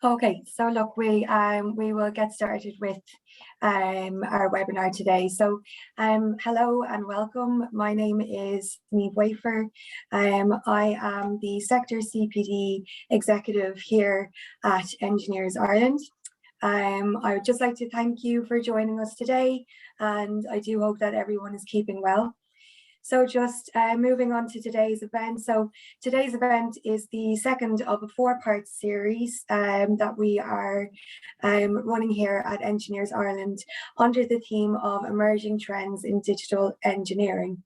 Okay, so look, we will get started with our webinar today. So hello and welcome. My name is Niamh Wafer. I am the Sector CPD Executive here at Engineers Ireland. I would just like to thank you for joining us today, and I do hope that everyone is keeping well. So just moving on to today's event. So today's event is the second of a four-part series that we are running here at Engineers Ireland under the theme of emerging trends in digital engineering.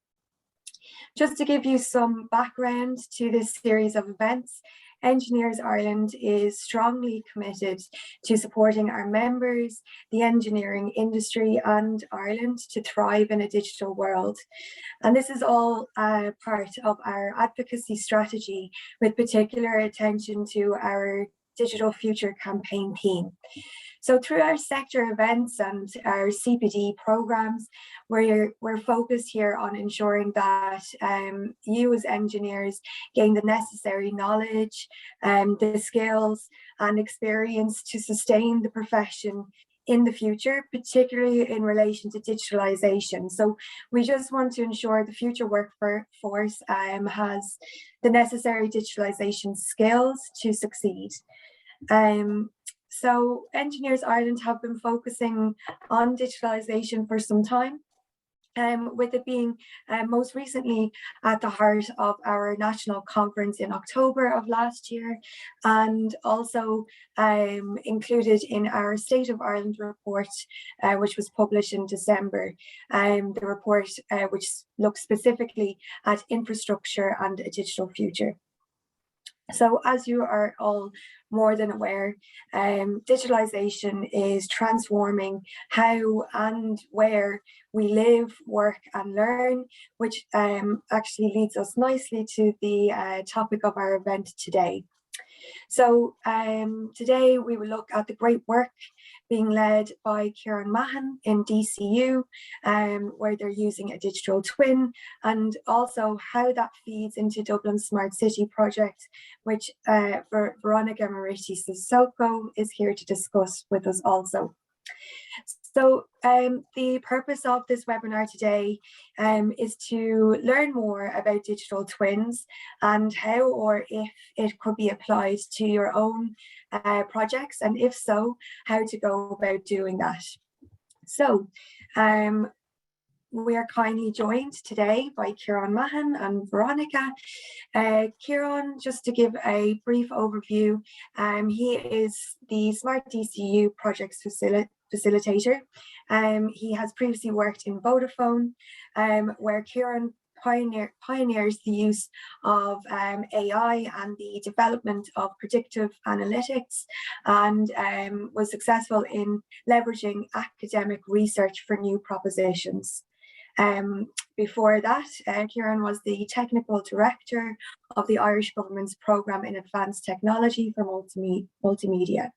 Just to give you some background to this series of events, Engineers Ireland is strongly committed to supporting our members, the engineering industry and Ireland to thrive in a digital world. And this is all part of our advocacy strategy with particular attention to our Digital Future campaign theme. So through our sector events and our CPD programs, we're focused here on ensuring that you as engineers gain the necessary knowledge, the skills and experience to sustain the profession in the future, particularly in relation to digitalization. So we just want to ensure the future workforce has the necessary digitalization skills to succeed. So Engineers Ireland have been focusing on digitalisation for some time, with it being most recently at the heart of our national conference in October of last year, and also included in our State of Ireland report, which was published in December. The report which looks specifically at infrastructure and a digital future. So as you are all more than aware, digitalization is transforming how and where we live, work and learn, which actually leads us nicely to the topic of our event today. So today we will look at the great work being led by Kieran Mahon in DCU, where they're using a digital twin, and also how that feeds into Dublin Smart City Project, which Veronica Mariti Sesoko is here to discuss with us also. So the purpose of this webinar today is to learn more about digital twins and how or if it could be applied to your own projects, and if so, how to go about doing that. So we are kindly joined today by Kieran Mahon and Veronica. Kieran, just to give a brief overview, he is the Smart DCU Projects Facilitator. He has previously worked in Vodafone, where Kieran pioneers the use of AI and the development of predictive analytics, and was successful in leveraging academic research for new propositions. Before that, Kieran was the Technical Director of the Irish Government's Programme in Advanced Technology for Multimedia.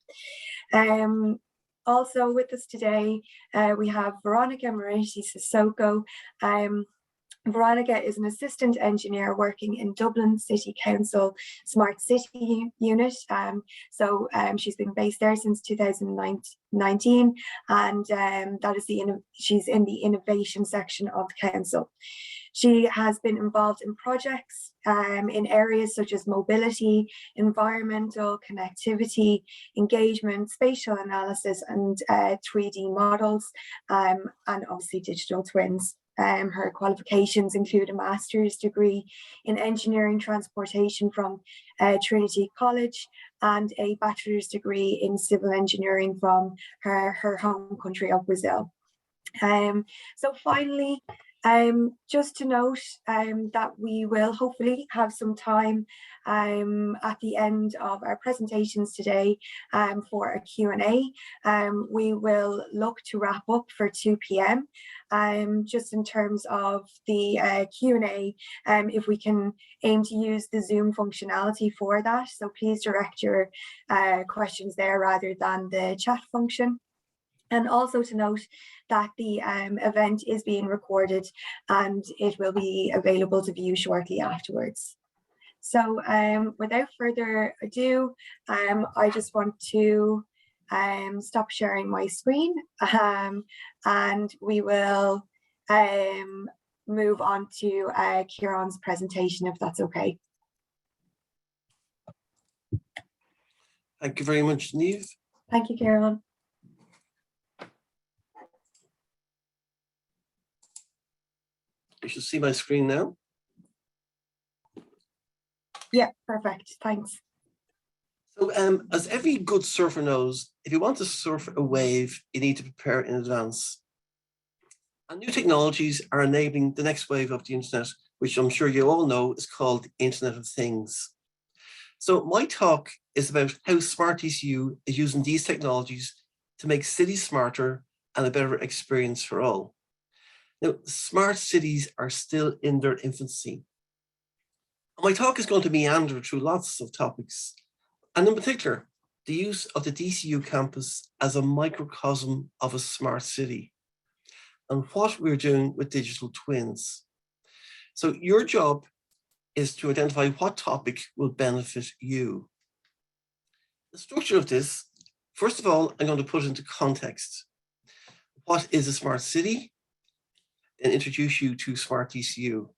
Also with us today, we have Veronica Mariti Sesoko. Veronica is an assistant engineer working in Dublin City Council Smart City unit. So she's been based there since 2019, and that is she's in the innovation section of the council. She has been involved in projects in areas such as mobility, environmental connectivity, engagement, spatial analysis, and 3D models, and obviously digital twins. Her qualifications include a master's degree in engineering transportation from Trinity College and a bachelor's degree in civil engineering from her home country of Brazil. So finally, just to note that we will hopefully have some time at the end of our presentations today for a Q&A. We will look to wrap up for 2 p.m. Just in terms of the Q&A, if we can aim to use the Zoom functionality for that. So please direct your questions there rather than the chat function. And also to note that the event is being recorded and it will be available to view shortly afterwards. So without further ado, I just want to stop sharing my screen and we will move on to Kieran's presentation, if that's okay. Thank you very much, Niamh. Thank you, Kieran. You should see my screen now. Yeah, perfect. Thanks. So as every good surfer knows, if you want to surf a wave, you need to prepare in advance. And new technologies are enabling the next wave of the internet, which I'm sure you all know is called the Internet of Things. So my talk is about how Smart DCU is using these technologies to make cities smarter and a better experience for all. Now, smart cities are still in their infancy. My talk is going to meander through lots of topics, and in particular, the use of the DCU campus as a microcosm of a smart city, and what we're doing with digital twins. So your job is to identify what topic will benefit you. The structure of this, first of all, I'm going to put into context. What is a smart city? Then introduce you to Smart DCU.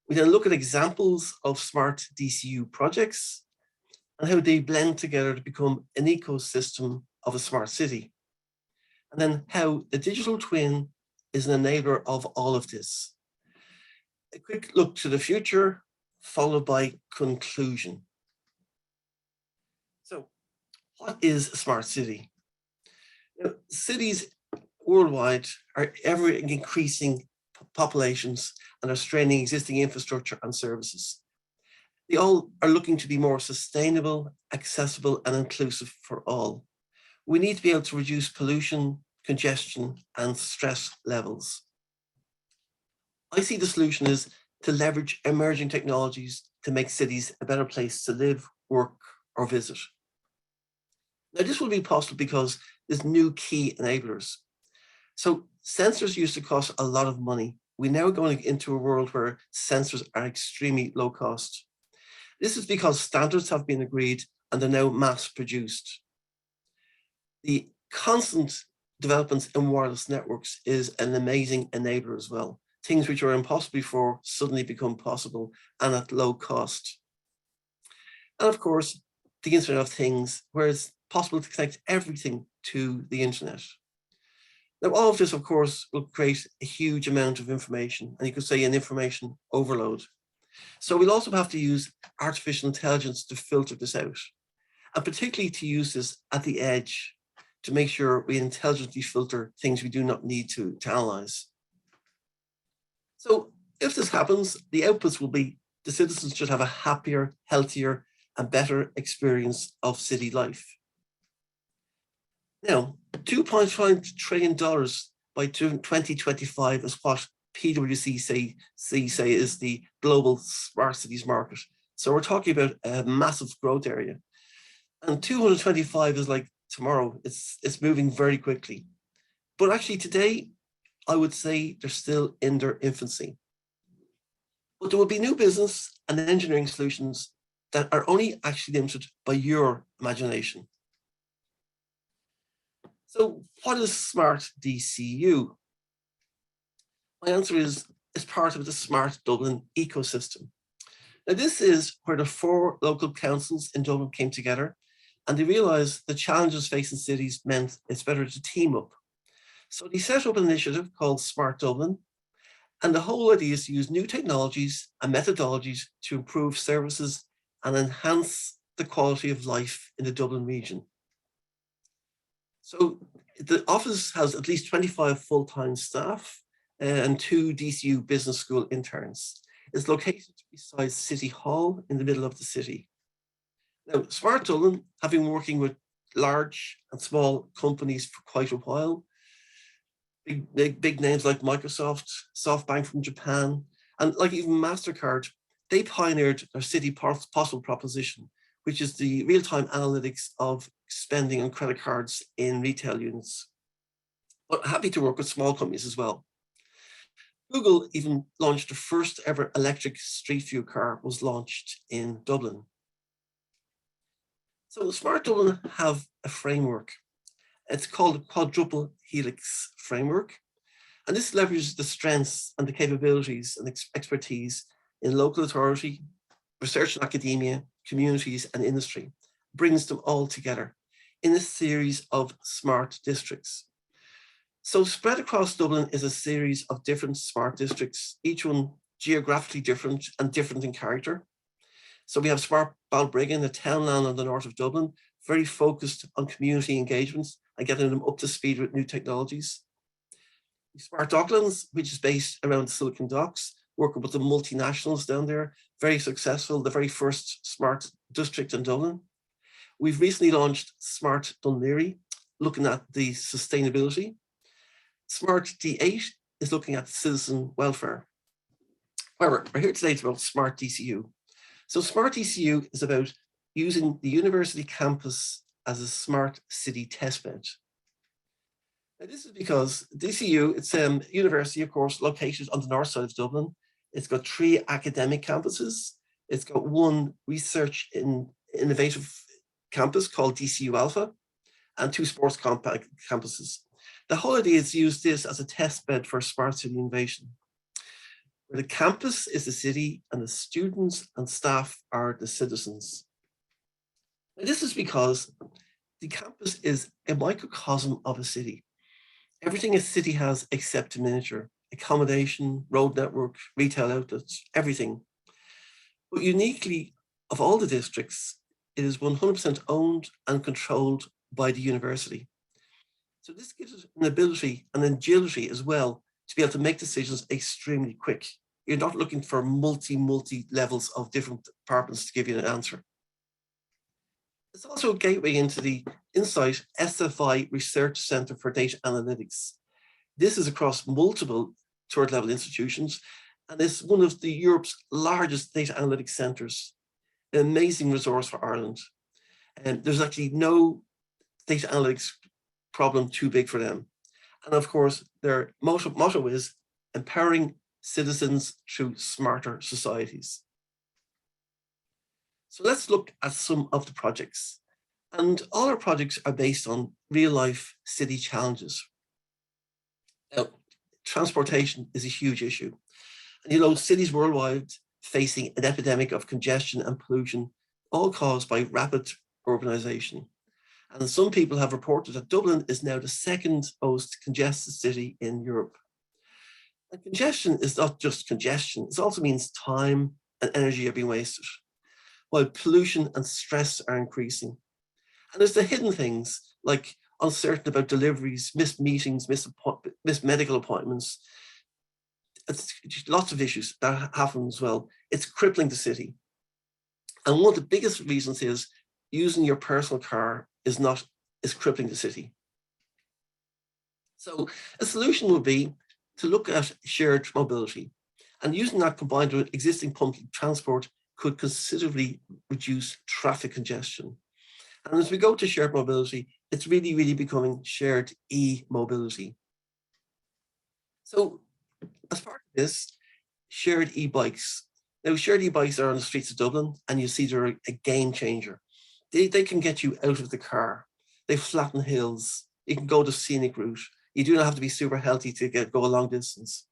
We then look at examples of Smart DCU projects and how they blend together to become an ecosystem of a smart city. And then how the digital twin is an enabler of all of this. A quick look to the future, followed by conclusion. So, what is a smart city? Now, cities worldwide are ever increasing populations and are straining existing infrastructure and services. They all are looking to be more sustainable, accessible, and inclusive for all. We need to be able to reduce pollution, congestion, and stress levels. I see the solution is to leverage emerging technologies to make cities a better place to live, work, or visit. Now, this will be possible because there's new key enablers. So sensors used to cost a lot of money. We're now going into a world where sensors are extremely low cost. This is because standards have been agreed and they're now mass produced. The constant developments in wireless networks is an amazing enabler as well. Things which were impossible before suddenly become possible and at low cost. And of course, the Internet of Things, where it's possible to connect everything to the internet. Now, all of this, of course, will create a huge amount of information, and you could say an information overload. So we'll also have to use artificial intelligence to filter this out, and particularly to use this at the edge to make sure we intelligently filter things we do not need to analyze. So if this happens, the outputs will be the citizens should have a happier, healthier, and better experience of city life. Now, $2.5 trillion by 2025 is what PwC say is the global smart cities market. So we're talking about a massive growth area. And 225 is like tomorrow. It's moving very quickly. But actually today, I would say they're still in their infancy. But there will be new business and engineering solutions that are only actually limited by your imagination. So what is Smart DCU? My answer is it's part of the Smart Dublin ecosystem. Now this is where the 4 local councils in Dublin came together and they realized the challenges facing cities meant it's better to team up. So they set up an initiative called Smart Dublin, and the whole idea is to use new technologies and methodologies to improve services and enhance the quality of life in the Dublin region. So the office has at least 25 full-time staff and 2 DCU business school interns. It's located beside City Hall in the middle of the city. Now, Smart Dublin, having been working with large and small companies for quite a while, big names like Microsoft, SoftBank from Japan, and like even MasterCard, they pioneered their City Possible proposition, which is the real-time analytics of spending on credit cards in retail units. But happy to work with small companies as well. Google even launched the first ever electric street view car was launched in Dublin. So Smart Dublin have a framework. It's called the Quadruple Helix Framework. And this leverages the strengths and the capabilities and expertise in local authority, research and academia, communities and industry, brings them all together in a series of smart districts. So spread across Dublin is a series of different smart districts, each one geographically different and different in character. So we have Smart Balbriggan, a townland on the north of Dublin, very focused on community engagements and getting them up to speed with new technologies. Smart Docklands, which is based around Silicon Docks, working with the multinationals down there, very successful, the very first smart district in Dublin. We've recently launched Smart Dunleary, looking at the sustainability. Smart D8 is looking at citizen welfare. However, we're here today to talk about Smart DCU. So Smart DCU is about using the university campus as a smart city testbed. Now, this is because DCU, it's a university, of course, located on the north side of Dublin. It's got 3 academic campuses. It's got 1 research in innovative campus called DCU Alpha and 2 sports campuses. The whole idea is to use this as a test bed for smart city innovation, where the campus is the city and the students and staff are the citizens. And this is because the campus is a microcosm of a city. Everything a city has except a miniature: accommodation, road network, retail outlets, everything. But uniquely, of all the districts, it is 100% owned and controlled by the university. So this gives us an ability and agility as well to be able to make decisions extremely quick. You're not looking for multi levels of different departments to give you an answer. It's also a gateway into the Insight SFI Research Centre for Data Analytics. This is across multiple third level institutions, and it's one of Europe's largest data analytics centres, an amazing resource for Ireland. And there's actually no data analytics problem too big for them. And of course, their motto is empowering citizens through smarter societies. So let's look at some of the projects. And all our projects are based on real life city challenges. Now, transportation is a huge issue. And cities worldwide facing an epidemic of congestion and pollution, all caused by rapid urbanization. And some people have reported that Dublin is now the 2nd most congested city in Europe. And congestion is not just congestion, it also means time and energy are being wasted, while pollution and stress are increasing. And there's the hidden things like uncertainty about deliveries, missed meetings, missed medical appointments. It's lots of issues that happen as well. It's crippling the city. And one of the biggest reasons is using your personal car is crippling the city. So a solution would be to look at shared mobility, and using that combined with existing public transport could considerably reduce traffic congestion. And as we go to shared mobility, it's really becoming shared e-mobility. So as part of this, shared e-bikes. Now, shared e-bikes are on the streets of Dublin, and you see they're a game changer. They can get you out of the car. They flatten hills. You can go the scenic route. You do not have to be super healthy to go a long distance.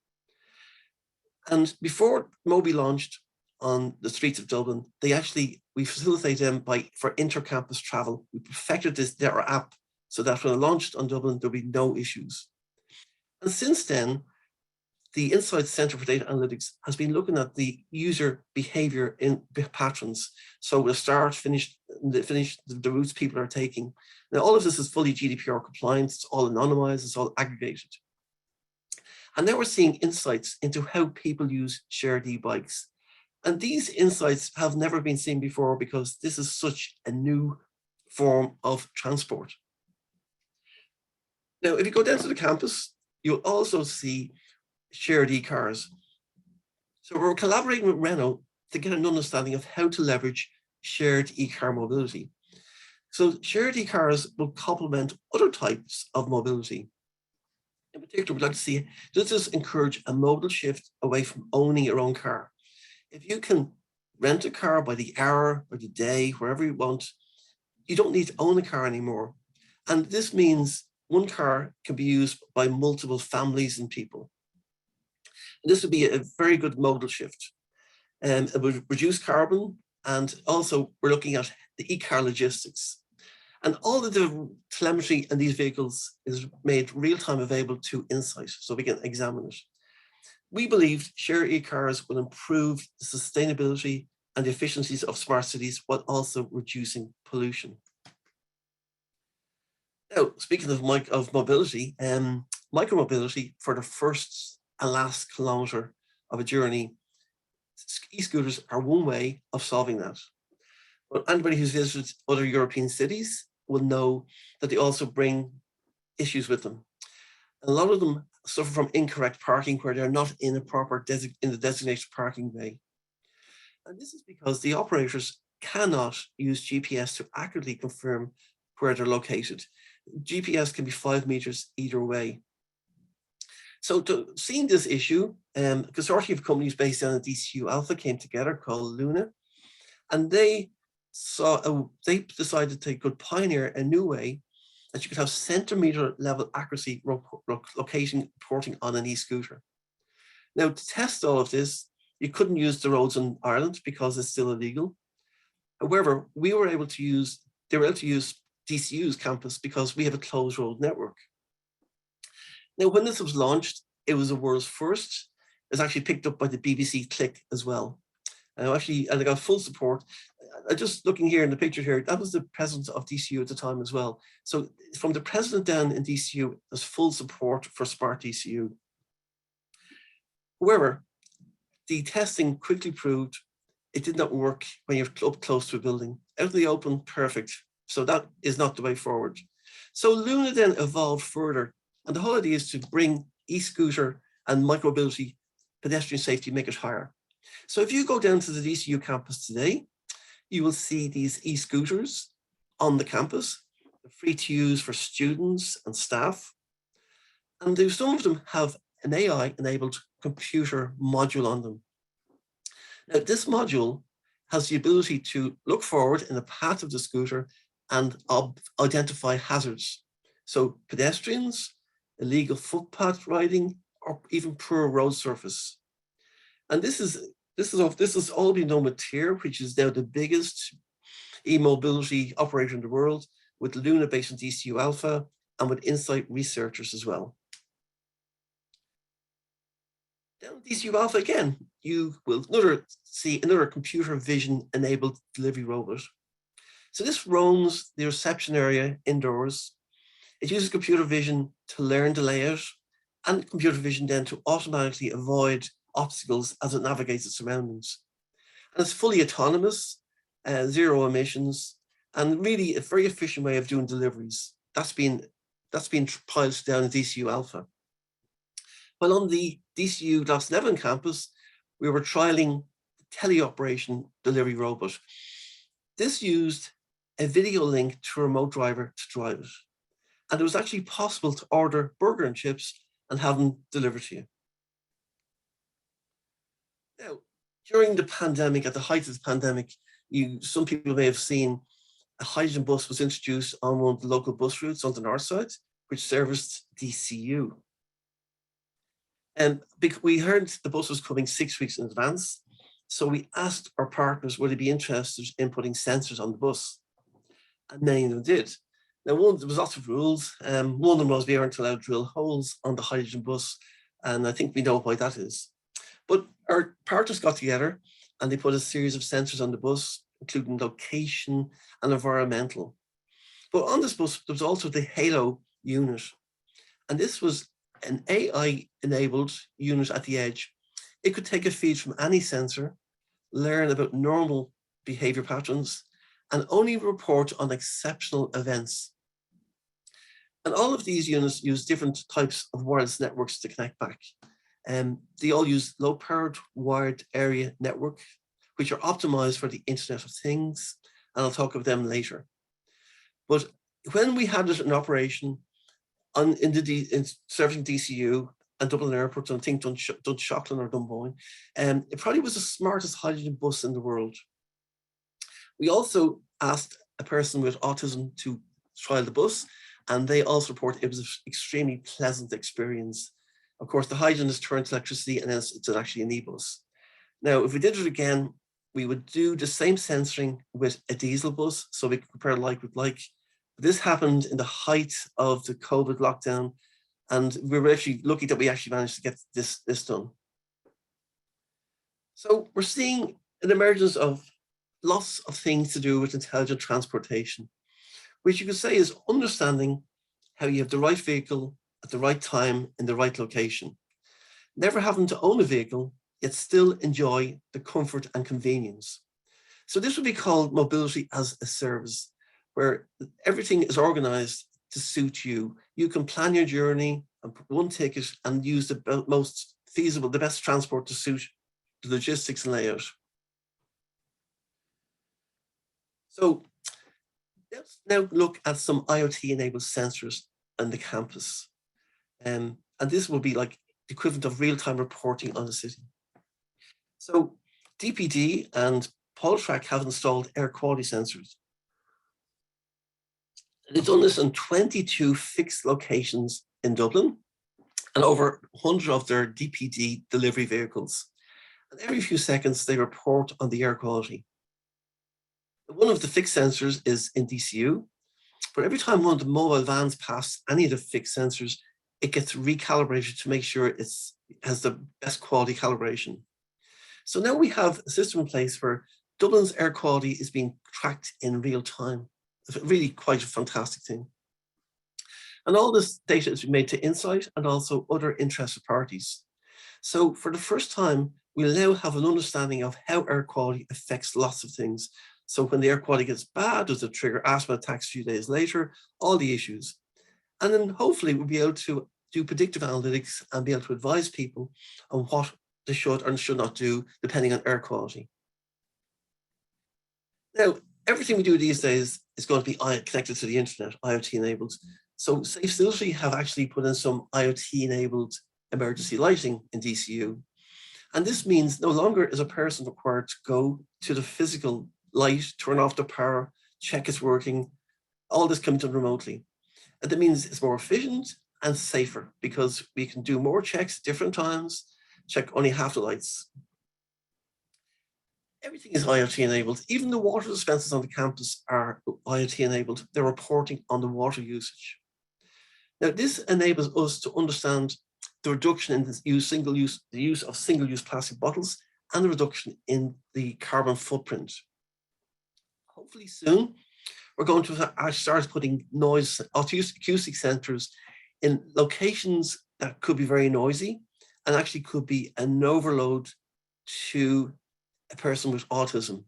And before Moby launched on the streets of Dublin, we facilitate them for inter-campus travel. We perfected their app so that when it launched on Dublin, there'll be no issues. And since then, the Insight Centre for Data Analytics has been looking at the user behavior in patterns. So the start, finish, the routes people are taking. Now, all of this is fully GDPR compliant. It's all anonymized. It's all aggregated. And now we're seeing insights into how people use shared e-bikes. And these insights have never been seen before because this is such a new form of transport. Now, if you go down to the campus, you'll also see shared e-cars. So we're collaborating with Renault to get an understanding of how to leverage shared e-car mobility. So shared e-cars will complement other types of mobility. In particular, we'd like to see, does this encourage a modal shift away from owning your own car? If you can rent a car by the hour or the day, wherever you want, you don't need to own a car anymore. And this means one car can be used by multiple families and people. And this would be a very good modal shift. It would reduce carbon, and also we're looking at the e-car logistics. And all of the telemetry in these vehicles is made real-time available to Insight, so we can examine it. We believe shared e-cars will improve the sustainability and the efficiencies of smart cities while also reducing pollution. Now, speaking of mobility, micromobility for the first and last kilometre of a journey, e-scooters are one way of solving that. But anybody who's visited other European cities will know that they also bring issues with them. A lot of them suffer from incorrect parking where they're not in a proper in the designated parking bay. And this is because the operators cannot use GPS to accurately confirm where they're located. GPS can be 5 meters either way. So to seeing this issue, a consortium of companies based down at DCU Alpha came together called Luna, and they decided they could pioneer a new way that you could have centimeter level accuracy location reporting on an e-scooter. Now, to test all of this, you couldn't use the roads in Ireland because it's still illegal. However, they were able to use DCU's campus because we have a closed road network. Now, when this was launched, it was the world's first. It was actually picked up by the BBC Click as well. And I got full support. Just looking here in the picture here, that was the president of DCU at the time as well. So from the president down in DCU, there's full support for Smart DCU. However, the testing quickly proved it did not work when you're up close to a building. Out in the open, perfect. So that is not the way forward. So Luna then evolved further, and the whole idea is to bring e-scooter and micromobility pedestrian safety, make it higher. So if you go down to the DCU campus today, you will see these e-scooters on the campus. They're free to use for students and staff. And some of them have an AI-enabled computer module on them. Now, this module has the ability to look forward in the path of the scooter and identify hazards. So pedestrians, illegal footpath riding, or even poor road surface. And this is all being done with TIER, which is now the biggest e-mobility operator in the world, with Luna based in DCU Alpha and with Insight researchers as well. Down at DCU Alpha again, you will see another computer vision enabled delivery robot. So this roams the reception area indoors. It uses computer vision to learn the layout and computer vision then to automatically avoid obstacles as it navigates its surroundings. And it's fully autonomous, zero emissions, and really a very efficient way of doing deliveries. That's been piloted down in DCU Alpha. Well, on the DCU Glasnevin campus, we were trialing teleoperation delivery robot. This used a video link to a remote driver to drive it. And it was actually possible to order burger and chips and have them delivered to you. Now, during the pandemic, at the height of the pandemic, some people may have seen a hydrogen bus was introduced on one of the local bus routes on the north side, which serviced DCU. And we heard the bus was coming 6 weeks in advance. So we asked our partners, would they be interested in putting sensors on the bus? And many of them did. Now, there was lots of rules. One of them was we weren't allowed to drill holes on the hydrogen bus. And I think we know why that is. But our partners got together and they put a series of sensors on the bus, including location and environmental. But on this bus, there was also the Halo unit. And this was an AI-enabled unit at the edge. It could take a feed from any sensor, learn about normal behavior patterns, and only report on exceptional events. And all of these units use different types of wireless networks to connect back. They all use low-powered wired area network, which are optimized for the Internet of Things, and I'll talk about them later. But when we had it in operation, in serving DCU and Dublin Airport, and I think Dunshaughlin or Dunboyne, it probably was the smartest hydrogen bus in the world. We also asked a person with autism to trial the bus, and they also report it was an extremely pleasant experience. Of course, the hydrogen is turned to electricity, and then it's actually an e-bus. Now, if we did it again, we would do the same sensoring with a diesel bus, so we could compare like with like. This happened in the height of the COVID lockdown, and we were actually lucky that we actually managed to get this done. So we're seeing an emergence of lots of things to do with intelligent transportation, which you could say is understanding how you have the right vehicle at the right time in the right location. Never having to own a vehicle, yet still enjoy the comfort and convenience. So this would be called mobility as a service, where everything is organized to suit you. You can plan your journey and put one ticket and use the most feasible, the best transport to suit the logistics and layout. So let's now look at some IoT-enabled sensors on the campus. And this will be like the equivalent of real-time reporting on the city. So DPD and Poltrack have installed air quality sensors. They've done this in 22 fixed locations in Dublin and over 100 of their DPD delivery vehicles. And every few seconds, they report on the air quality. One of the fixed sensors is in DCU, but every time one of the mobile vans pass any of the fixed sensors, it gets recalibrated to make sure it has the best quality calibration. So now we have a system in place where Dublin's air quality is being tracked in real time. It's really quite a fantastic thing. And all this data is made to Insight and also other interested parties. So for the first time, we'll now have an understanding of how air quality affects lots of things. So when the air quality gets bad, does it trigger asthma attacks a few days later, all the issues. And then hopefully we'll be able to do predictive analytics and be able to advise people on what they should and should not do depending on air quality. Now, everything we do these days is going to be connected to the internet, IoT enabled. So Safe Facility have actually put in some IoT enabled emergency lighting in DCU. And this means no longer is a person required to go to the physical light, turn off the power, check it's working. All this can be done remotely. And that means it's more efficient and safer because we can do more checks at different times, check only half the lights. Everything is IoT enabled. Even the water dispensers on the campus are IoT enabled. They're reporting on the water usage. Now, this enables us to understand the reduction in the use of single-use plastic bottles and the reduction in the carbon footprint. Hopefully soon, we're going to start putting noise acoustic sensors in locations that could be very noisy and actually could be an overload to a person with autism.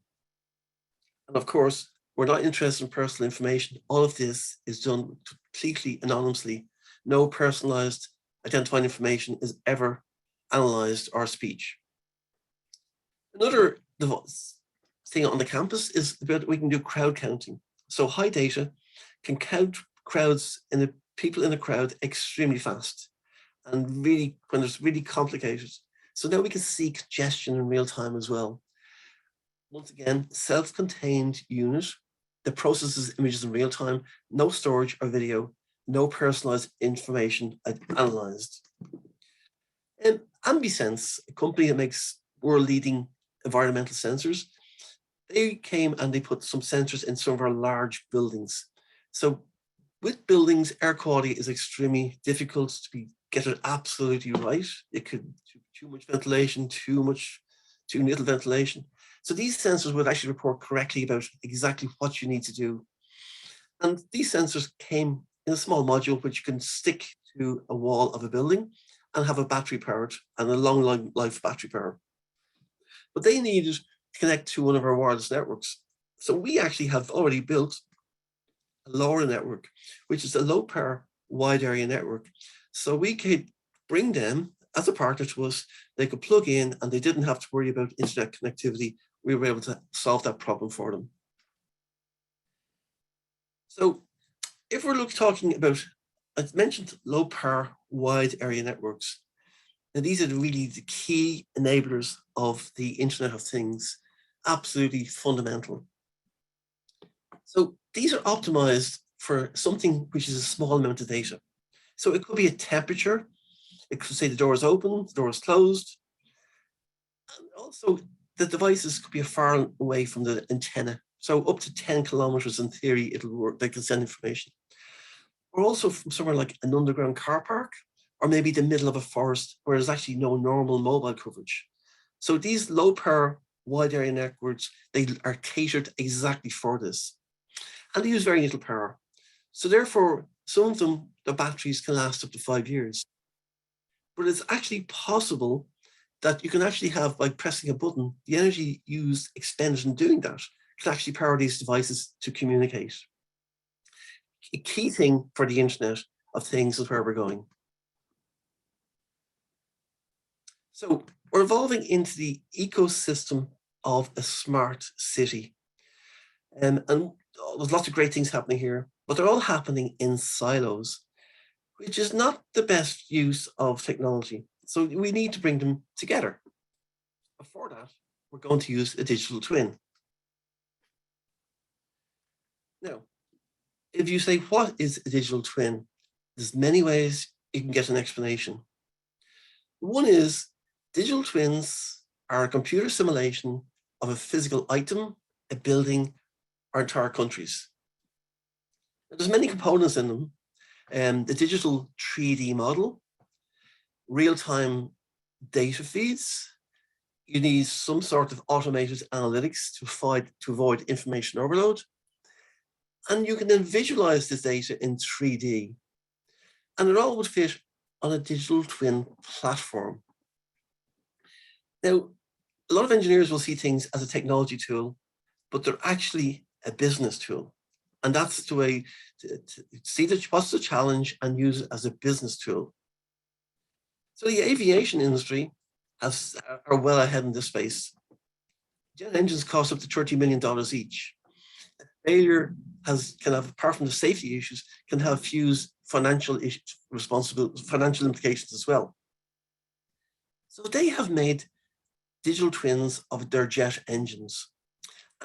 And of course, we're not interested in personal information. All of this is done completely anonymously. No personalized identifying information is ever analyzed or speech. Another thing on the campus is that we can do crowd counting. So high data can count crowds and the people in a crowd extremely fast and really when it's really complicated. So now we can see congestion in real time as well. Once again, self-contained unit that processes images in real time, no storage or video, no personalized information analyzed. And Ambisense, a company that makes world-leading environmental sensors, they came and they put some sensors in some of our large buildings. So with buildings, air quality is extremely difficult to get it absolutely right. It could too much ventilation, too little ventilation. So these sensors would actually report correctly about exactly what you need to do. And these sensors came in a small module which you can stick to a wall of a building and have a battery powered and a long life battery power. But they needed to connect to one of our wireless networks. So we actually have already built a LoRa network, which is a low power wide area network. So we could bring them as a partner to us. They could plug in and they didn't have to worry about internet connectivity. We were able to solve that problem for them. So if we're talking about I mentioned low power wide area networks. Now, these are really the key enablers of the Internet of Things, absolutely fundamental. So these are optimized for something which is a small amount of data. So it could be a temperature. It could say the door is open, the door is closed. And also the devices could be far away from the antenna. So up to 10 kilometers in theory, it'll work, they can send information. Or also from somewhere like an underground car park, or maybe the middle of a forest where there's actually no normal mobile coverage. So these low power wide area networks, they are catered exactly for this. And they use very little power. So therefore, some of them, the batteries can last up to 5 years. But it's actually possible that you can actually have, by pressing a button, the energy used, expended in doing that can actually power these devices to communicate. A key thing for the Internet of Things is where we're going. So we're evolving into the ecosystem of a smart city. And there's lots of great things happening here, but they're all happening in silos, which is not the best use of technology. So we need to bring them together. For that, we're going to use a digital twin. Now, if you say, what is a digital twin? There's many ways you can get an explanation. One is digital twins are a computer simulation of a physical item, a building, or entire countries. Now, there's many components in them. The digital 3D model, real-time data feeds. You need some sort of automated analytics to avoid information overload. And you can then visualize this data in 3D. And it all would fit on a digital twin platform. Now, a lot of engineers will see things as a technology tool, but they're actually a business tool. And that's the way to see what's the challenge and use it as a business tool. So the aviation industry are well ahead in this space. Jet engines cost up to $30 million each. Failure can have, apart from the safety issues, can have huge financial implications as well. So they have made digital twins of their jet engines,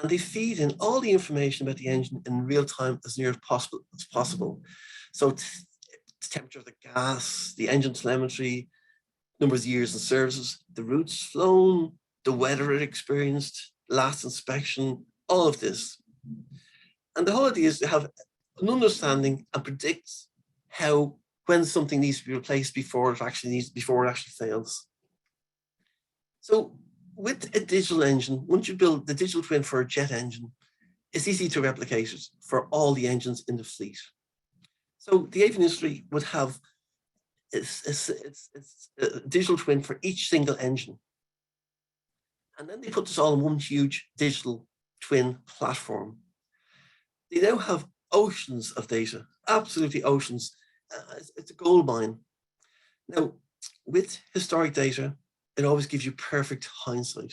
and they feed in all the information about the engine in real time as near as possible. So the temperature of the gas, the engine telemetry, numbers of years in services, the routes flown, the weather it experienced, last inspection, all of this. And the whole idea is to have an understanding and predict when something needs to be replaced before it actually fails. So with a digital engine, once you build the digital twin for a jet engine, it's easy to replicate it for all the engines in the fleet. So the aviation industry would have it's a digital twin for each single engine. And then they put this all in one huge digital twin platform. They now have oceans of data, absolutely oceans. It's a gold mine. Now, with historic data, it always gives you perfect hindsight.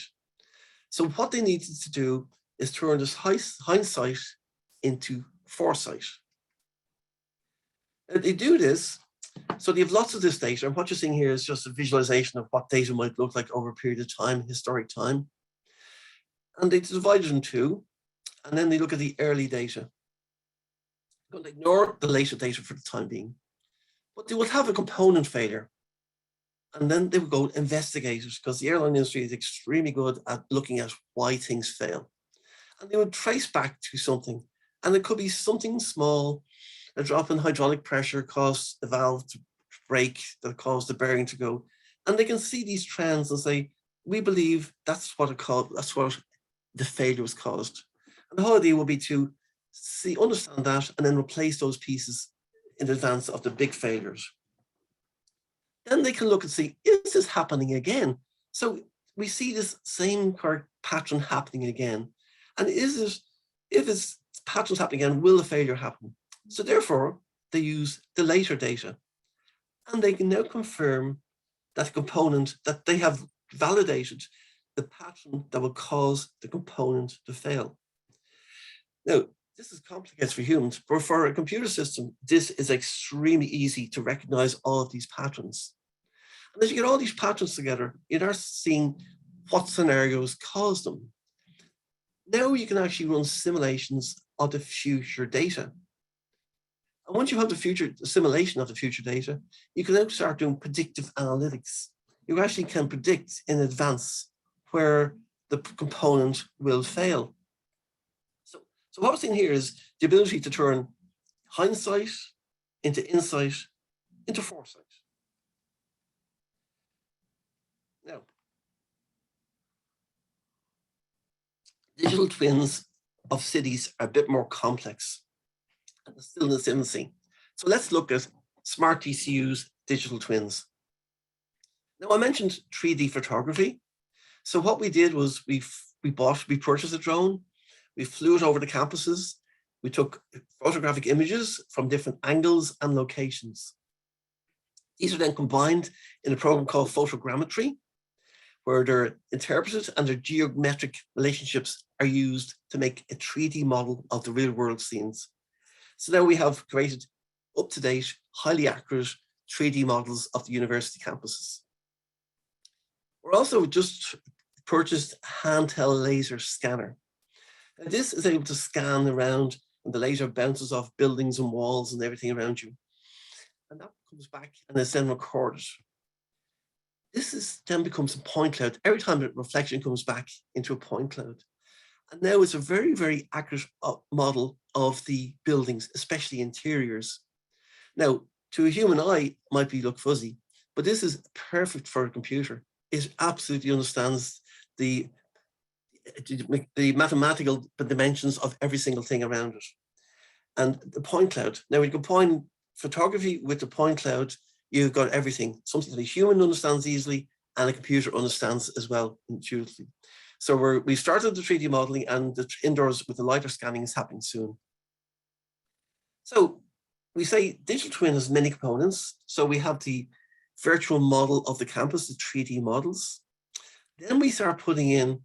So what they needed to do is turn this hindsight into foresight. Now, they do this, so they have lots of this data, and what you're seeing here is just a visualization of what data might look like over a period of time, historic time. And they divide it in two, and then they look at the early data. I'm going to ignore the later data for the time being, but they will have a component failure. And then they will go investigate it, because the airline industry is extremely good at looking at why things fail. And they would trace back to something, and it could be something small. A drop in hydraulic pressure caused the valve to break, that caused the bearing to go. And they can see these trends and say, we believe that's what the failure was caused. And the whole idea will be to understand that and then replace those pieces in advance of the big failures. Then they can look and see, is this happening again? So we see this same pattern happening again. And if it's patterns happening again, will the failure happen? So therefore, they use the later data. And they can now confirm that component, that they have validated the pattern that will cause the component to fail. Now, This is complicated for humans, but for a computer system, this is extremely easy to recognize all of these patterns. And as you get all these patterns together, you start seeing what scenarios cause them. Now you can actually run simulations of the future data. And once you have the simulation of the future data, you can now start doing predictive analytics. You actually can predict in advance where the component will fail. So what we're seeing here is the ability to turn hindsight into insight into foresight. Now, digital twins of cities are a bit more complex and still in its infancy. So let's look at Smart DCU's digital twins. Now, I mentioned 3D photography. So what we did was we purchased a drone, we flew it over the campuses, we took photographic images from different angles and locations. These are then combined in a program called photogrammetry, where they're interpreted and their geometric relationships are used to make a 3D model of the real world scenes. So now we have created up-to-date, highly accurate 3D models of the university campuses. We're also just purchased a handheld laser scanner. Now this is able to scan around and the laser bounces off buildings and walls and everything around you. And that comes back and is then recorded. This then becomes a point cloud. Every time the reflection comes back into a point cloud. And now it's a very, very accurate model of the buildings, especially interiors. Now, to a human eye, might look fuzzy, but this is perfect for a computer. It absolutely understands the mathematical dimensions of every single thing around it. And the point cloud. Now, when you combine photography with the point cloud, you've got everything, something that a human understands easily and a computer understands as well intuitively. So we started the 3D modeling, and the indoors with the LiDAR scanning is happening soon. So we say digital twin has many components. So we have the virtual model of the campus, the 3D models. Then we start putting in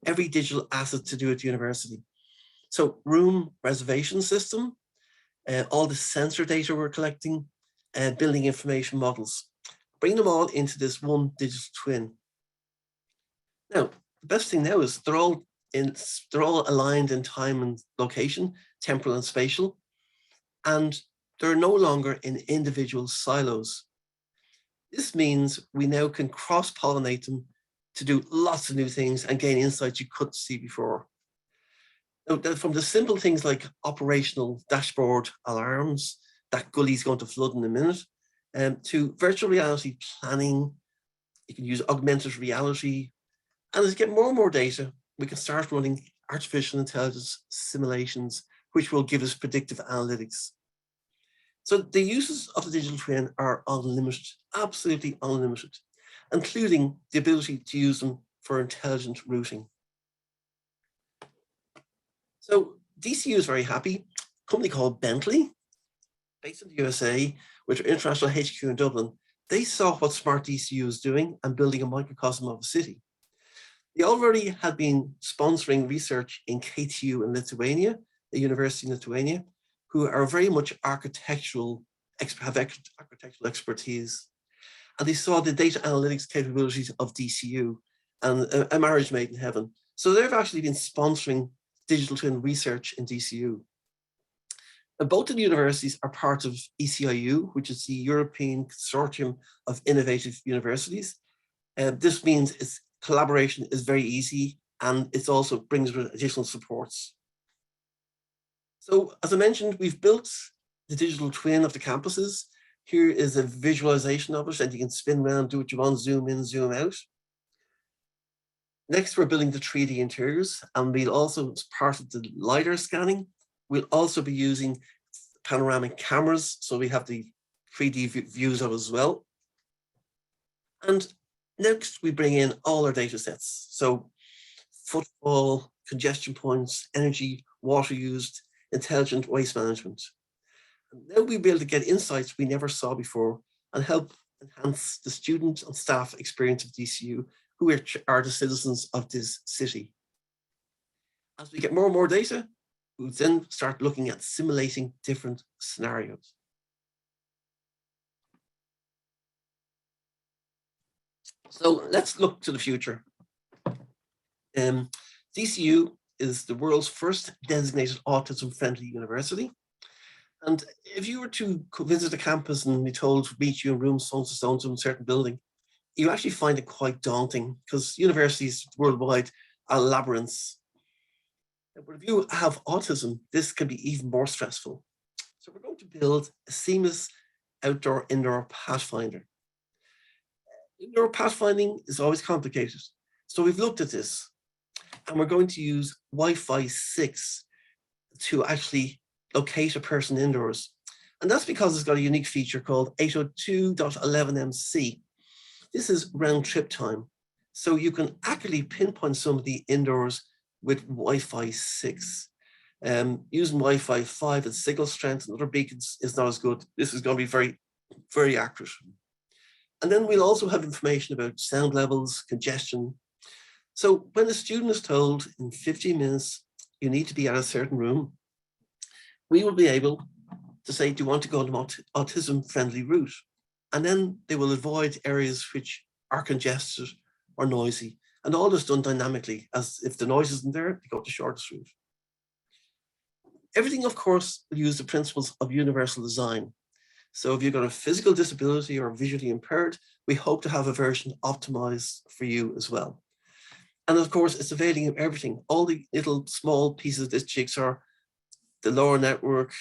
every digital asset to do at the university. So room reservation system, all the sensor data we're collecting, building information models. Bring them all into this one digital twin. Now, the best thing now is they're all aligned in time and location, temporal and spatial, and they're no longer in individual silos. This means we now can cross-pollinate them to do lots of new things and gain insights you couldn't see before. Now, from the simple things like operational dashboard alarms, that gully's going to flood in a minute, to virtual reality planning, you can use augmented reality, and as you get more and more data, we can start running artificial intelligence simulations, which will give us predictive analytics. So the uses of the digital twin are unlimited, absolutely unlimited, including the ability to use them for intelligent routing. So DCU is very happy. A company called Bentley, based in the USA, with their international HQ in Dublin, they saw what Smart DCU is doing and building a microcosm of a city. They already had been sponsoring research in KTU in Lithuania, a university in Lithuania, who are very much have architectural expertise. And they saw the data analytics capabilities of DCU and a marriage made in heaven. So they've actually been sponsoring digital twin research in DCU. And both of the universities are part of ECIU, which is the European Consortium of Innovative Universities. This means its collaboration is very easy, and it also brings with additional supports. So as I mentioned, we've built the digital twin of the campuses. Here is a visualization of it, and you can spin around, do what you want, zoom in, zoom out. Next, we're building the 3D interiors, and we'll also, as part of the LiDAR scanning, we'll also be using panoramic cameras, so we have the 3D views of it as well. And next, we bring in all our data sets. So footfall, congestion points, energy, water used, intelligent waste management. And then we'll be able to get insights we never saw before and help enhance the student and staff experience of DCU, who are the citizens of this city. As we get more and more data, who then start looking at simulating different scenarios. So let's look to the future. DCU is the world's first designated autism-friendly university. And if you were to visit a campus and be told to meet you in room so-and-so in a certain building, you actually find it quite daunting because universities worldwide are labyrinths. But if you have autism, this can be even more stressful. So we're going to build a seamless outdoor-indoor pathfinder. Indoor pathfinding is always complicated. So we've looked at this, and we're going to use Wi-Fi 6 to actually locate a person indoors. And that's because it's got a unique feature called 802.11mc. This is round trip time. So you can accurately pinpoint somebody indoors with Wi-Fi 6. Using Wi-Fi 5 and signal strength and other beacons is not as good. This is going to be very, very accurate. And then we'll also have information about sound levels, congestion. So when the student is told in 15 minutes, you need to be at a certain room, we will be able to say, do you want to go on an autism-friendly route? And then they will avoid areas which are congested or noisy. And all this done dynamically, as if the noise isn't there, they go to the shortest route. Everything, of course, will use the principles of universal design. So if you've got a physical disability or visually impaired, we hope to have a version optimized for you as well. And of course, it's availing of everything, all the little small pieces of this jigsaw, the LoRa network,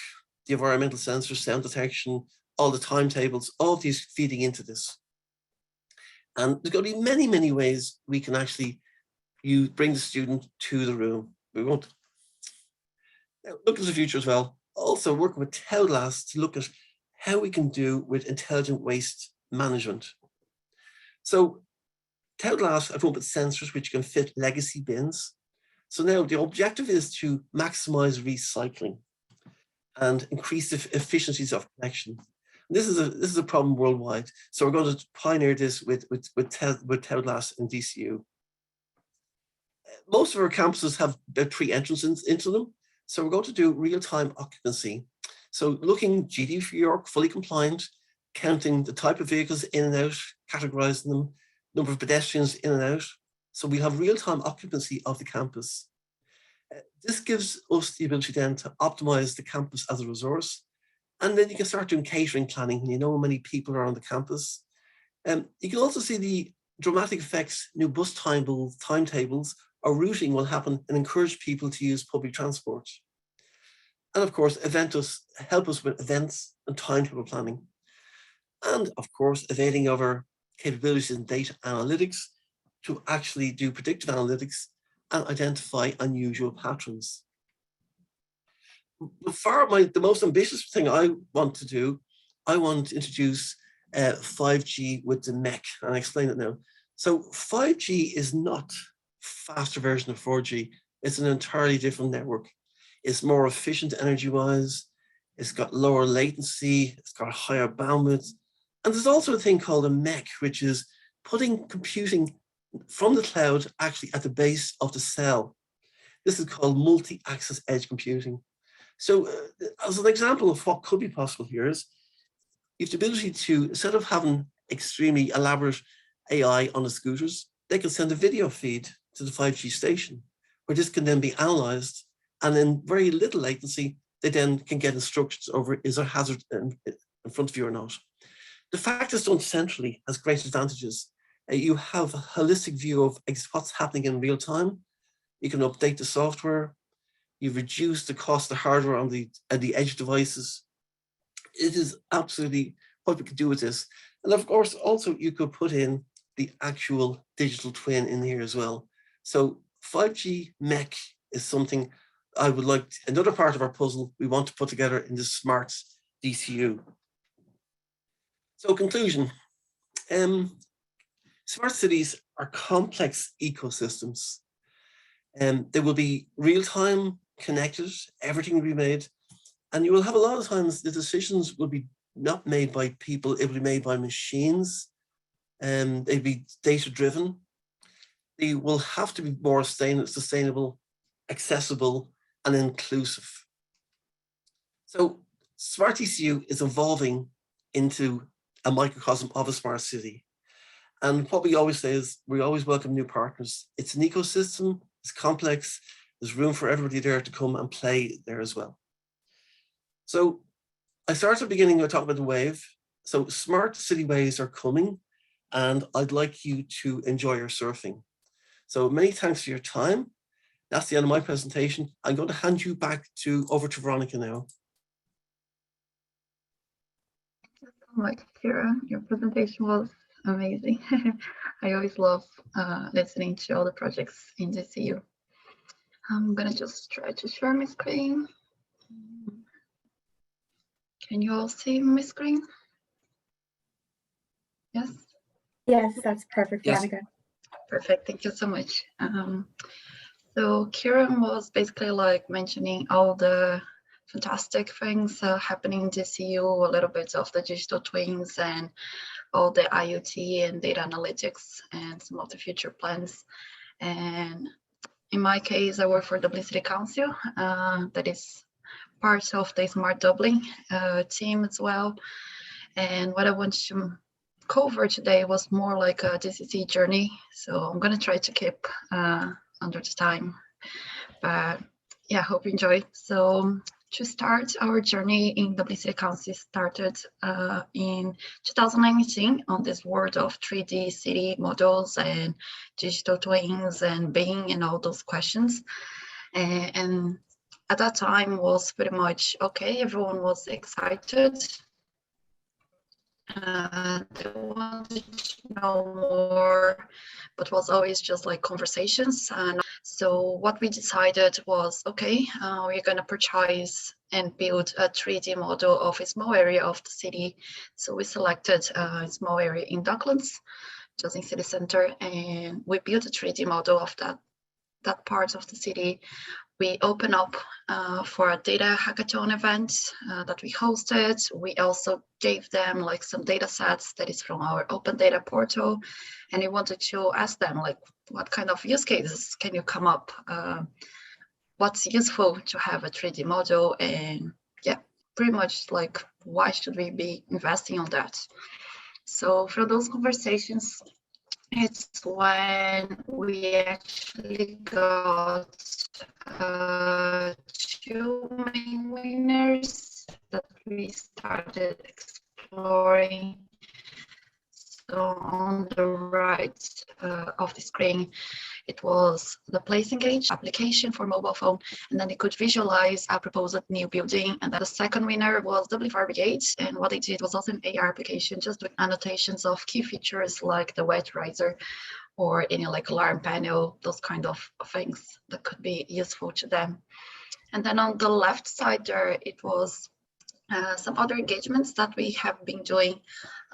the environmental sensors, sound detection, all the timetables, all of these feeding into this. And there's going to be many, many ways we can actually bring the student to the room. We won't now look at the future as well. Also working with Telglass to look at how we can do with intelligent waste management. So Telglass have come up with sensors which can fit legacy bins. So now the objective is to maximize recycling and increase the efficiencies of collection. This is a problem worldwide. So we're going to pioneer this with Telglass and DCU. Most of our campuses have about 3 entrances into them. So we're going to do real-time occupancy. So looking GDPR fully compliant, counting the type of vehicles in and out, categorizing them, number of pedestrians in and out. So we'll have real-time occupancy of the campus. This gives us the ability then to optimize the campus as a resource. And then you can start doing catering planning when you know how many people are on the campus. You can also see the dramatic effects new bus timetables or routing will happen and encourage people to use public transport. And of course, Eventus help us with events and timetable planning. And of course, availing of our capabilities in data analytics to actually do predictive analytics and identify unusual patterns. The most ambitious thing I want to do, I want to introduce 5G with the MEC, and I'll explain it now. So 5G is not a faster version of 4G. It's an entirely different network. It's more efficient energy-wise. It's got lower latency. It's got higher bandwidth. And there's also a thing called a MEC, which is putting computing from the cloud actually at the base of the cell. This is called multi-access edge computing. So as an example of what could be possible here is you have the ability to, instead of having extremely elaborate AI on the scooters, they can send a video feed to the 5G station, where this can then be analyzed, and in very little latency, they then can get instructions over is there hazard in front of you or not. The fact it's done centrally has great advantages. You have a holistic view of what's happening in real time. You can update the software. You reduce the cost of hardware on the edge devices. It is absolutely what we could do with this. And of course, also you could put in the actual digital twin in here as well. So 5G MEC is something I would like, another part of our puzzle we want to put together in the Smart DCU. So conclusion, smart cities are complex ecosystems. They will be real-time connected, everything will be made, and you will have a lot of times the decisions will be not made by people, it will be made by machines, and they'll be data-driven. They will have to be more sustainable, accessible, and inclusive. So Smart DCU is evolving into a microcosm of a smart city. And what we always say is we always welcome new partners. It's an ecosystem, it's complex, there's room for everybody there to come and play there as well. So I started at the beginning by talking about the wave. So smart city waves are coming, and I'd like you to enjoy your surfing. So many thanks for your time. That's the end of my presentation. I'm going to hand you back over to Veronica now. Thank you so much, Kieran. Your presentation was amazing. I always love listening to all the projects in DCU. I'm gonna just try to share my screen. Can you all see my screen? Yes? Yes, that's perfect, Yes. Veronica. Perfect, thank you so much. So Kieran was basically like mentioning all the fantastic things happening in DCU, a little bit of the digital twins and all the IoT and data analytics and some of the future plans. And in my case, I work for Dublin City Council, that is part of the Smart Dublin team as well. And what I want to cover today was more like a DCC journey. So I'm going to try to keep under the time, but yeah, hope you enjoy. So to start our journey in Dublin City Council started in 2019 on this world of 3D city models and digital twins and BIM and all those questions. And at that time was pretty much okay, everyone was excited. They wanted to know more, but was always just like conversations. And so what we decided was, okay, we're going to purchase and build a 3D model of a small area of the city. So we selected a small area in Docklands, just in city center, and we built a 3D model of that part of the city. We open up for a data hackathon event that we hosted. We also gave them like some data sets that is from our open data portal. And we wanted to ask them like, what kind of use cases can you come up? What's useful to have a 3D model? And yeah, pretty much like, why should we be investing on that? So for those conversations, it's when we actually got 2 main winners that we started exploring. So on the right of the screen, it was the Place Engage application for mobile phone, and then they could visualize a proposed new building. And then the second winner was Dublin Fire Brigade, and what they did was also an AR application just with annotations of key features like the wet riser or any like alarm panel, those kind of things that could be useful to them. And then on the left side there, it was some other engagements that we have been doing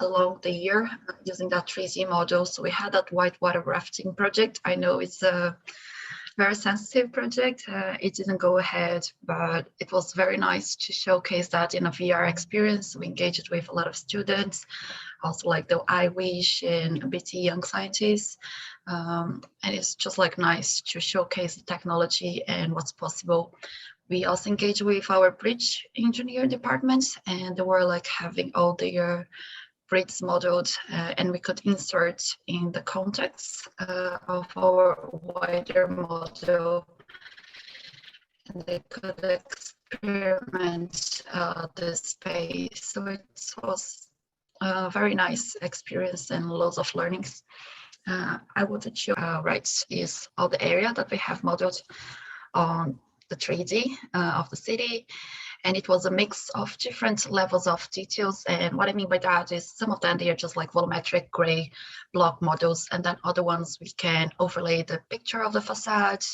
along the year using that 3D model. So we had that whitewater rafting project. I know it's a very sensitive project. It didn't go ahead, but it was very nice to showcase that in a VR experience. We engaged with a lot of students, also like the iWish and BT Young Scientists. And it's just like nice to showcase the technology and what's possible. We also engage with our bridge engineer departments, and they were like having all their bridges modeled, and we could insert in the context of our wider model, and they could experiment the space. So it was a very nice experience and lots of learnings. I wanted to right is all the area that we have modeled on the 3D of the city, and it was a mix of different levels of details. And what I mean by that is some of them, they are just like volumetric gray block models, and then other ones we can overlay the picture of the facade.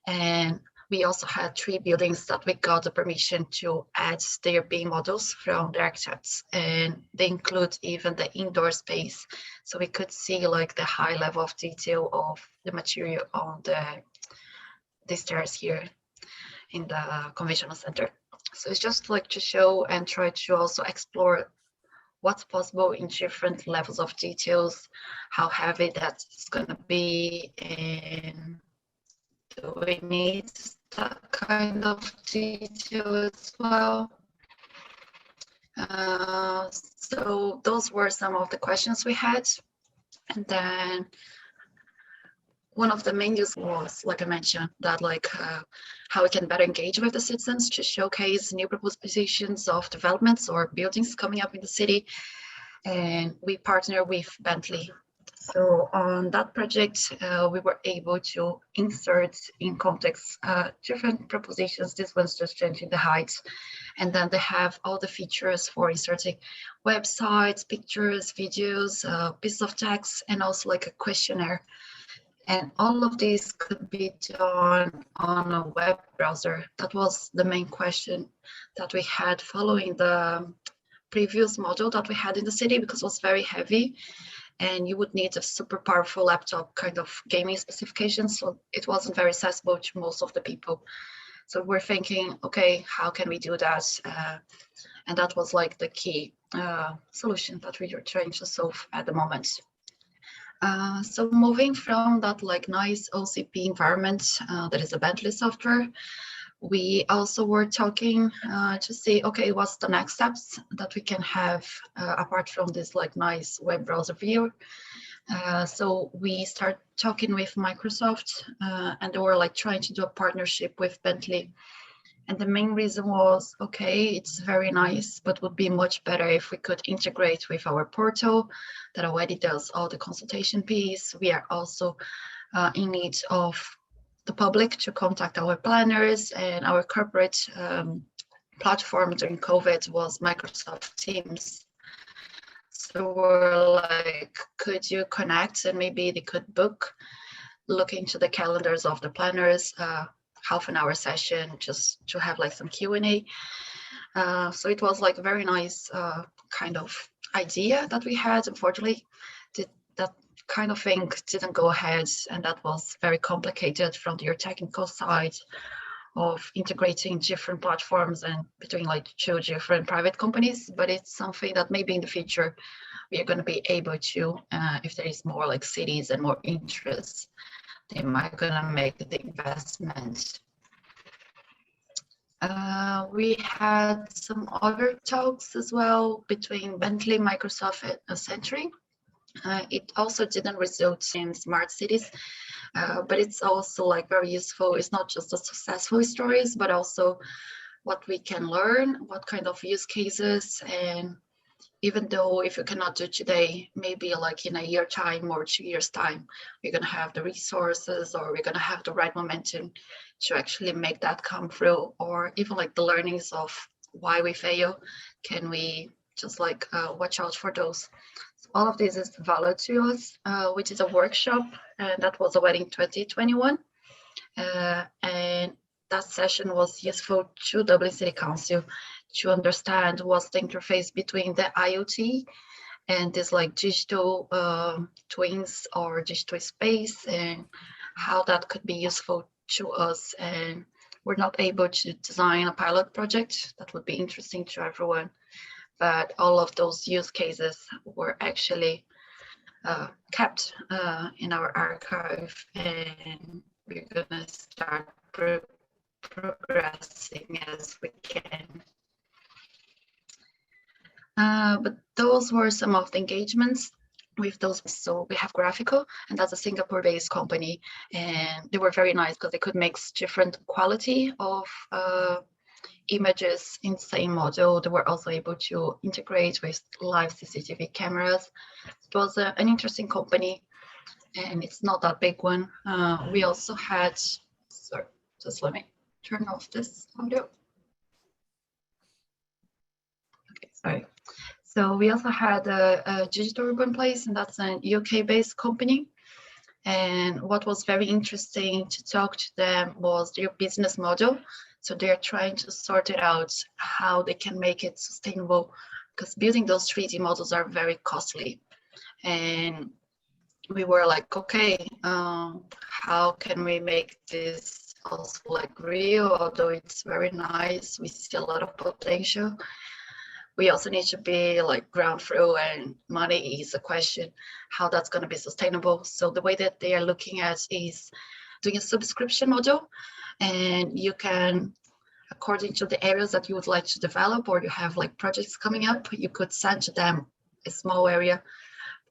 And we also had 3 buildings that we got the permission to add their BIM models from the architects, and they include even the indoor space, so we could see like the high level of detail of the material on the stairs here in the conventional center. So it's just like to show and try to also explore what's possible in different levels of details, how heavy that's going to be, and do we need that kind of detail as well. So those were some of the questions we had. And then one of the main use was, like I mentioned, that how we can better engage with the citizens to showcase new propositions of developments or buildings coming up in the city. And we partner with Bentley. So on that project, we were able to insert in context different propositions. This one's just changing the heights. And then they have all the features for inserting websites, pictures, videos, pieces of text, and also like a questionnaire. And all of these could be done on a web browser. That was the main question that we had following the previous model that we had in the city, because it was very heavy and you would need a super powerful laptop kind of gaming specifications. So it wasn't very accessible to most of the people. So we're thinking, okay, how can we do that? And that was like the key solution that we were trying to solve at the moment. So moving from that like nice OCP environment that is a Bentley software, we also were talking to see, okay, what's the next steps that we can have apart from this like nice web browser view. So we start talking with Microsoft and they were like trying to do a partnership with Bentley. And the main reason was, okay, it's very nice, but would be much better if we could integrate with our portal that already does all the consultation piece. We are also in need of the public to contact our planners, and our corporate platform during COVID was Microsoft Teams. So we're like, could you connect and maybe they could book, look into the calendars of the planners, half an hour session just to have like some Q&A. So it was like a very nice kind of idea that we had. Unfortunately, that kind of thing didn't go ahead, and that was very complicated from your technical side of integrating different platforms and between like two different private companies. But it's something that maybe in the future we are going to be able to, if there is more like cities and more interest, they might gonna make the investment. We had some other talks as well between Bentley, Microsoft, and Century. It also didn't result in smart cities, but it's also like very useful. It's not just the successful stories, but also what we can learn, what kind of use cases, and even though if you cannot do today, maybe like in a year time or 2 years time, we're going to have the resources or we're going to have the right momentum to actually make that come through, or even like the learnings of why we fail. Can we just like watch out for those? So all of this is valid to us, which is a workshop, and that was already in 2021. And that session was useful to Dublin City Council to understand what's the interface between the IoT and this like digital twins or digital space, and how that could be useful to us. And we're not able to design a pilot project that would be interesting to everyone, but all of those use cases were actually kept in our archive, and we're gonna start progressing as we can. But those were some of the engagements with those. So we have Graphical, and that's a Singapore-based company, and they were very nice because they could mix different quality of images in the same model. They were also able to integrate with live CCTV cameras. It was an interesting company, and it's not that big one. We also had, sorry, just let me turn off this audio. Okay, sorry. So we also had a Digital Urban Place, and that's a UK-based company. And what was very interesting to talk to them was their business model. So they're trying to sort it out, how they can make it sustainable, because building those 3D models are very costly. And we were like, okay, how can we make this also like real? Although it's very nice, we see a lot of potential. We also need to be like ground through, and money is a question, how that's going to be sustainable. So the way that they are looking at is doing a subscription model. and you can, according to the areas that you would like to develop, or you have like projects coming up, you could send to them a small area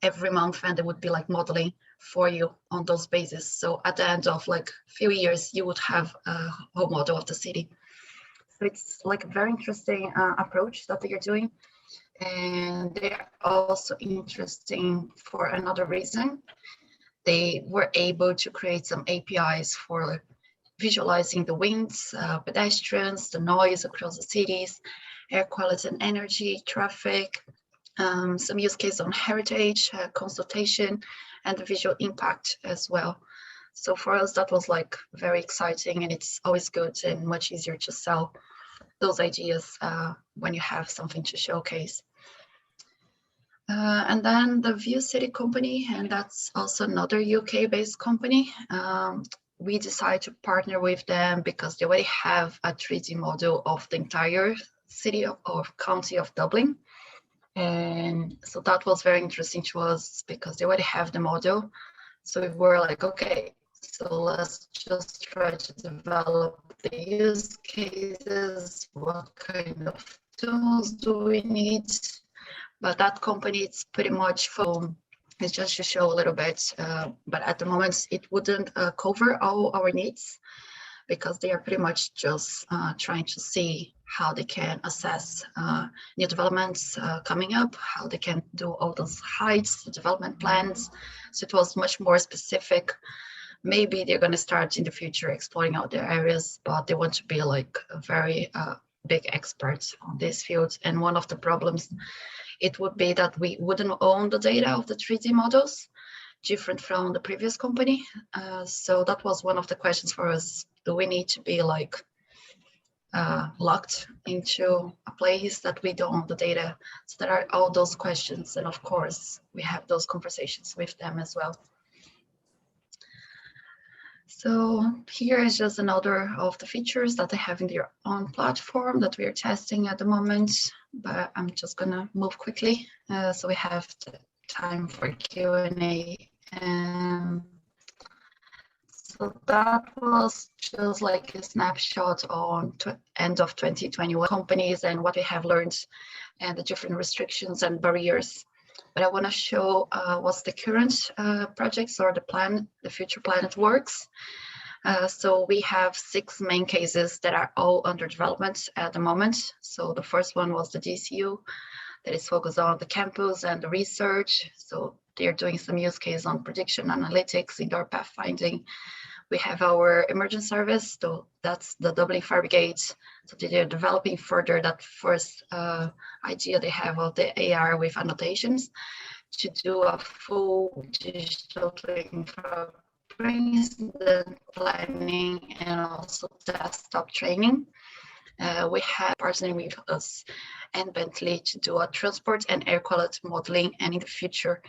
every month, and they would be like modeling for you on those bases. So at the end of like a few years, you would have a whole model of the city. So it's like a very interesting approach that they are doing. And they're also interesting for another reason. They were able to create some APIs for visualizing the winds, pedestrians, the noise across the cities, air quality and energy, traffic, some use case on heritage, consultation, and the visual impact as well. So for us, that was like very exciting, and it's always good and much easier to sell those ideas when you have something to showcase. And then the View City company, and that's also another UK-based company. We decided to partner with them because they already have a 3D model of the entire city or county of Dublin. And so that was very interesting to us because they already have the model. So we were like, okay, so let's just try to develop the use cases. What kind of tools do we need? But that company, it's pretty much for, it's just to show a little bit, but at the moment it wouldn't cover all our needs because they are pretty much just trying to see how they can assess new developments coming up, how they can do all those heights, the development plans. So it was much more specific. Maybe they're going to start in the future exploring out their areas, but they want to be like a very big experts on this field. And one of the problems, it would be that we wouldn't own the data of the 3D models, different from the previous company. So that was one of the questions for us. Do we need to be like locked into a place that we don't own the data? So there are all those questions. And of course, we have those conversations with them as well. So here is just another of the features that they have in their own platform that we are testing at the moment, but I'm just gonna move quickly so we have the time for Q&A. So that was just like a snapshot on end of 2021 companies and what we have learned and the different restrictions and barriers. But I want to show what's the current projects or the plan, the future plan it works. So we have 6 main cases that are all under development at the moment. So the first one was the DCU that is focused on the campus and the research. So they're doing some use case on prediction analytics, indoor pathfinding. We have our emergency service, so that's the Dublin Fire Brigade. So they're developing further that first idea they have of the AR with annotations to do a full digital twin for incident planning and also desktop training. We have partnering with us and Bentley to do a transport and air quality modeling, and in the future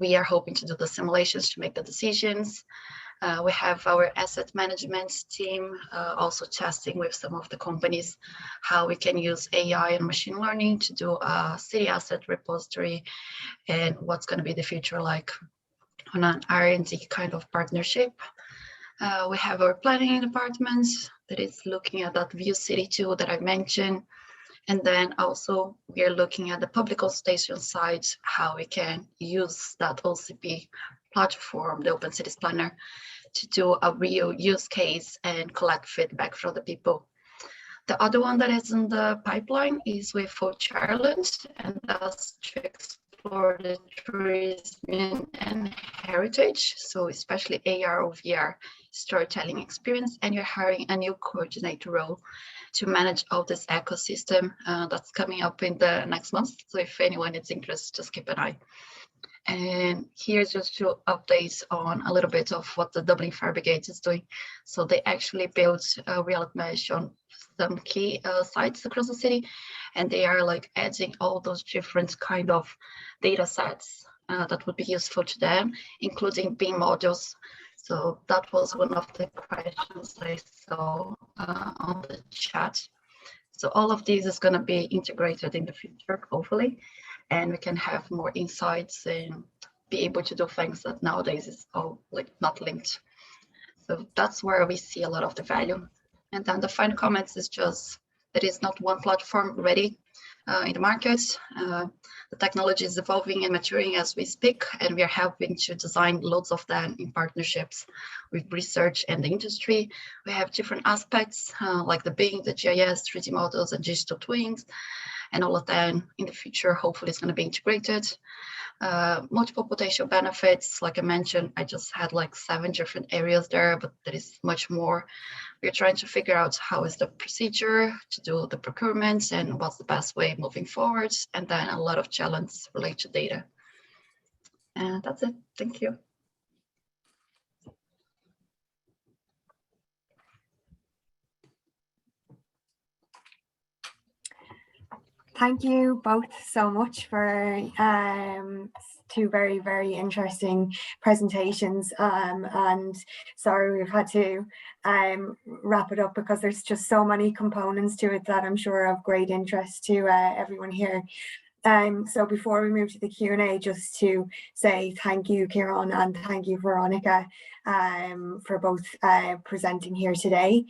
we are hoping to do the simulations to make the decisions. We have our asset management team also testing with some of the companies how we can use AI and machine learning to do a city asset repository and what's going to be the future like on an R&D kind of partnership. We have our planning department that is looking at that View City tool that I mentioned. And then also we are looking at the public consultation side, how we can use that OCP platform, the Open Cities Planner, to do a real use case and collect feedback from the people. The other one that is in the pipeline is with Future Ireland, and that's to explore the tourism and heritage, so especially AR or VR storytelling experience, and you're hiring a new coordinator role to manage all this ecosystem that's coming up in the next month. So if anyone is interested, just keep an eye. And here's just to update on a little bit of what the Dublin Fire Brigade is doing. So they actually built a reality mesh on some key sites across the city, and they are like adding all those different kind of data sets that would be useful to them, including BIM models. So that was one of the questions I saw on the chat. So all of these is going to be integrated in the future, hopefully, and we can have more insights and be able to do things that nowadays is all like not linked. So that's where we see a lot of the value. And then the final comments is just, there is not one platform ready in the market. The technology is evolving and maturing as we speak, and we are helping to design loads of them in partnerships with research and the industry. We have different aspects like the BIM, the GIS, 3D models, and digital twins, and all of them in the future, hopefully it's going to be integrated. Multiple potential benefits, like I mentioned, I just had like 7 different areas there, but there is much more. We're trying to figure out how is the procedure to do the procurements and what's the best way moving forward, and then a lot of challenges related to data. And that's it. Thank you. Thank you both so much for 2 very, very interesting presentations. And sorry, we've had to wrap it up because there's just so many components to it that I'm sure are of great interest to everyone here. So before we move to the Q&A, just to say thank you, Kieran, and thank you, Veronica, for both presenting here today.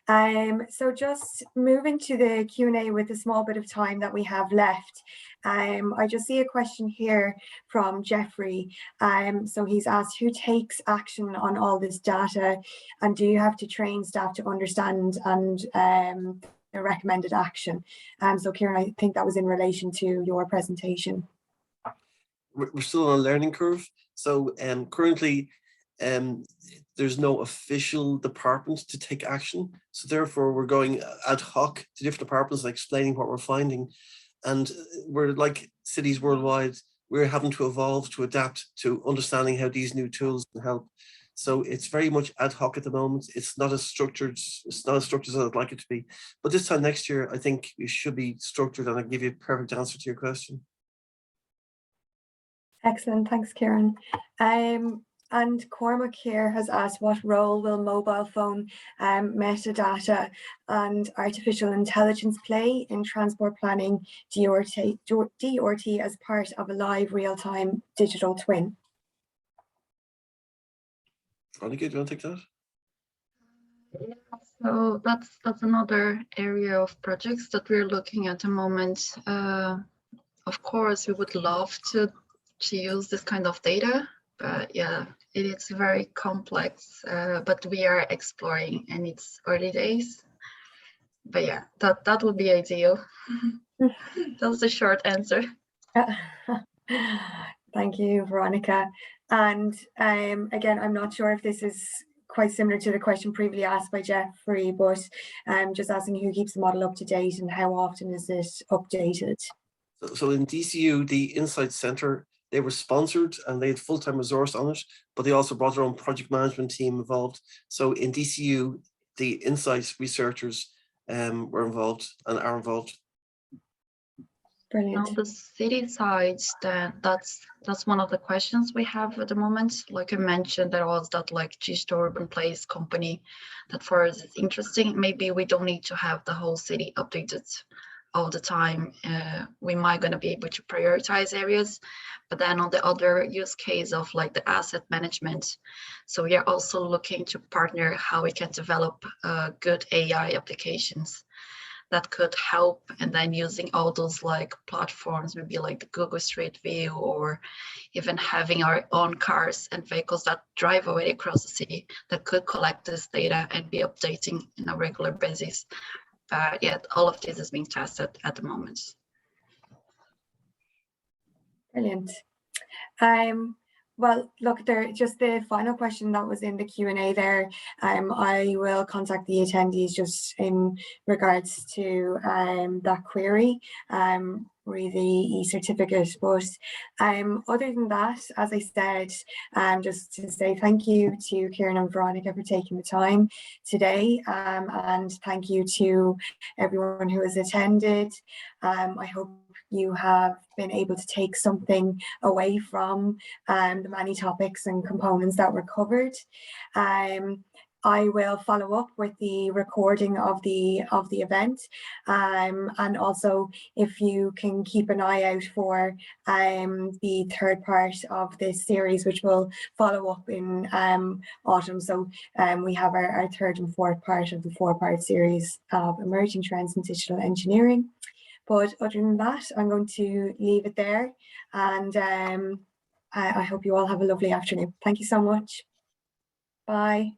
So just moving to the Q&A with the small bit of time that we have left, I just see a question here from Jeffrey. So he's asked, who takes action on all this data, and do you have to train staff to understand and the recommended action? So Kieran, I think that was in relation to your presentation. We're still on a learning curve. So currently, there's no official department to take action. So therefore, we're going ad hoc to different departments and explaining what we're finding. And we're like cities worldwide, we're having to evolve to adapt to understanding how these new tools can help. So it's very much ad hoc at the moment. It's not as structured as I'd like it to be. But this time next year, I think it should be structured, and I'll give you a perfect answer to your question. Excellent, thanks, Kieran. And Cormac here has asked, what role will mobile phone metadata and artificial intelligence play in transport planning DRT as part of a live real-time digital twin? Veronica, do you want to take that? Yeah, so that's another area of projects that we're looking at the moment. Of course, we would love to use this kind of data, but yeah, it is very complex, but we are exploring, and it's early days. But yeah, that would be ideal. That's the short answer. Thank you, Veronica. And again, I'm not sure if this is quite similar to the question previously asked by Jeffrey, but just asking who keeps the model up to date and how often is it updated? So in DCU, the Insight Centre, they were sponsored and they had full-time resource on it, but they also brought their own project management team involved. So in DCU, the Insights researchers were involved and are involved. Brilliant. On the city side, then that's one of the questions we have at the moment. Like I mentioned, there was that like digital urban place company that for us is interesting. Maybe we don't need to have the whole city updated all the time. We might gonna be able to prioritize areas, but then on the other use case of like the asset management, so we are also looking to partner how we can develop good AI applications that could help, and then using all those like platforms, maybe like the Google Street View, or even having our own cars and vehicles that drive away across the city that could collect this data and be updating on a regular basis. But yeah, all of this is being tested at the moment. Brilliant. Well, look, just the final question that was in the Q&A there. I will contact the attendees just in regards to that query, re the e-certificate. But other than that, as I said, just to say thank you to Kieran and Veronica for taking the time today, and thank you to everyone who has attended. I hope you have been able to take something away from the many topics and components that were covered. I will follow up with the recording of the event, and also if you can keep an eye out for the third part of this series, which will follow up in autumn. So we have our third and fourth part of the 4-part series of emerging trends in digital engineering. But other than that, I'm going to leave it there, and I hope you all have a lovely afternoon. Thank you so much. Bye.